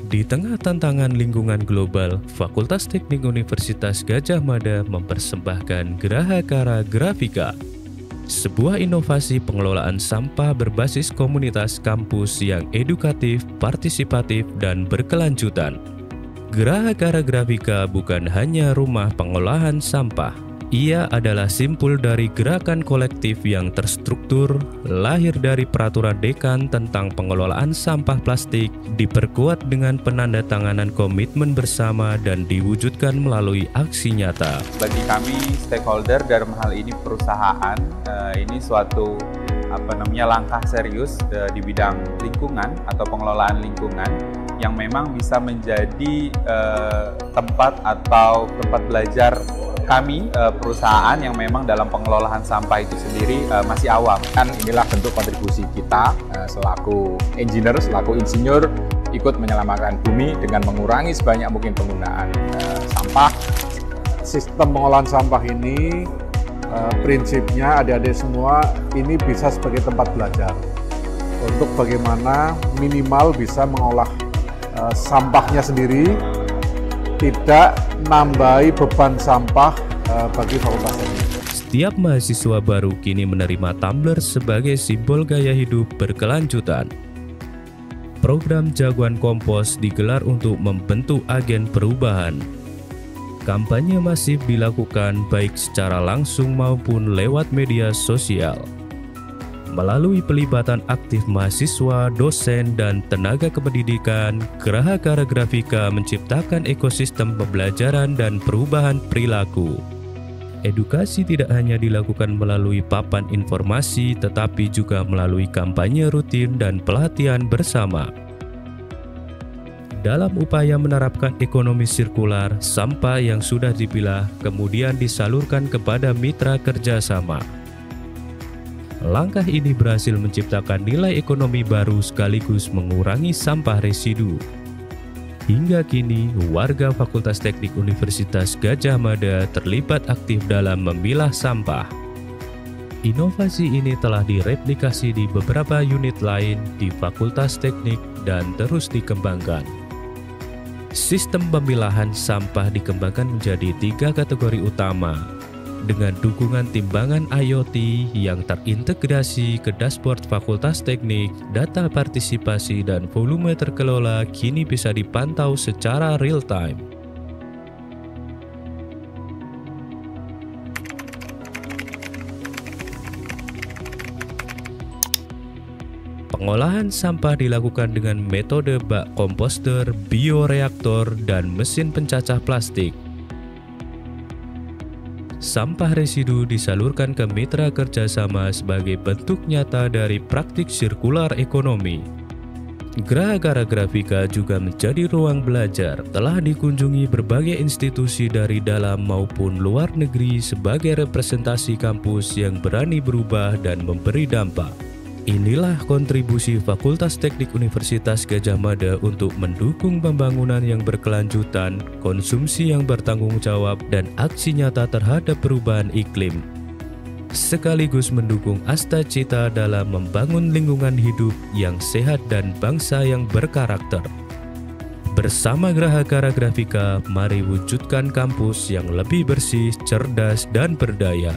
Di tengah tantangan lingkungan global, Fakultas Teknik Universitas Gadjah Mada mempersembahkan Grahakara Grafika, sebuah inovasi pengelolaan sampah berbasis komunitas kampus yang edukatif, partisipatif, dan berkelanjutan. Grahakara Grafika bukan hanya rumah pengolahan sampah. Ia adalah simpul dari gerakan kolektif yang terstruktur, lahir dari peraturan dekan tentang pengelolaan sampah plastik, diperkuat dengan penandatanganan komitmen bersama dan diwujudkan melalui aksi nyata. Bagi kami stakeholder dalam hal ini perusahaan, ini suatu langkah serius di bidang lingkungan atau pengelolaan lingkungan yang memang bisa menjadi tempat belajar kami, perusahaan yang memang dalam pengelolaan sampah itu sendiri masih awam. Dan inilah bentuk kontribusi kita selaku engineer, selaku insinyur, ikut menyelamatkan bumi dengan mengurangi sebanyak mungkin penggunaan sampah. Sistem pengolahan sampah ini prinsipnya adik-adik semua ini bisa sebagai tempat belajar untuk bagaimana minimal bisa mengolah sampahnya sendiri, tidak nambahi beban sampah bagi fakultas ini. Setiap mahasiswa baru kini menerima tumbler sebagai simbol gaya hidup berkelanjutan. Program Jagoan Kompos digelar untuk membentuk agen perubahan. Kampanye masif dilakukan baik secara langsung maupun lewat media sosial. Melalui pelibatan aktif mahasiswa, dosen, dan tenaga kependidikan, Grahakara Grafika menciptakan ekosistem pembelajaran dan perubahan perilaku. Edukasi tidak hanya dilakukan melalui papan informasi, tetapi juga melalui kampanye rutin dan pelatihan bersama. Dalam upaya menerapkan ekonomi sirkular, sampah yang sudah dipilah kemudian disalurkan kepada mitra kerjasama. Langkah ini berhasil menciptakan nilai ekonomi baru sekaligus mengurangi sampah residu. Hingga kini, warga Fakultas Teknik Universitas Gadjah Mada terlibat aktif dalam memilah sampah. Inovasi ini telah direplikasi di beberapa unit lain di Fakultas Teknik dan terus dikembangkan. Sistem pemilahan sampah dikembangkan menjadi 3 kategori utama, dengan dukungan timbangan IoT yang terintegrasi ke dashboard Fakultas Teknik, data partisipasi dan volume terkelola kini bisa dipantau secara real-time. Pengolahan sampah dilakukan dengan metode bak komposter, bioreaktor, dan mesin pencacah plastik. Sampah residu disalurkan ke mitra kerjasama sebagai bentuk nyata dari praktik sirkular ekonomi. Grahakara Grafika juga menjadi ruang belajar, telah dikunjungi berbagai institusi dari dalam maupun luar negeri sebagai representasi kampus yang berani berubah dan memberi dampak. Inilah kontribusi Fakultas Teknik Universitas Gadjah Mada untuk mendukung pembangunan yang berkelanjutan, konsumsi yang bertanggung jawab, dan aksi nyata terhadap perubahan iklim. Sekaligus mendukung asta-cita dalam membangun lingkungan hidup yang sehat dan bangsa yang berkarakter. Bersama Grahakara Grafika, mari wujudkan kampus yang lebih bersih, cerdas, dan berdaya.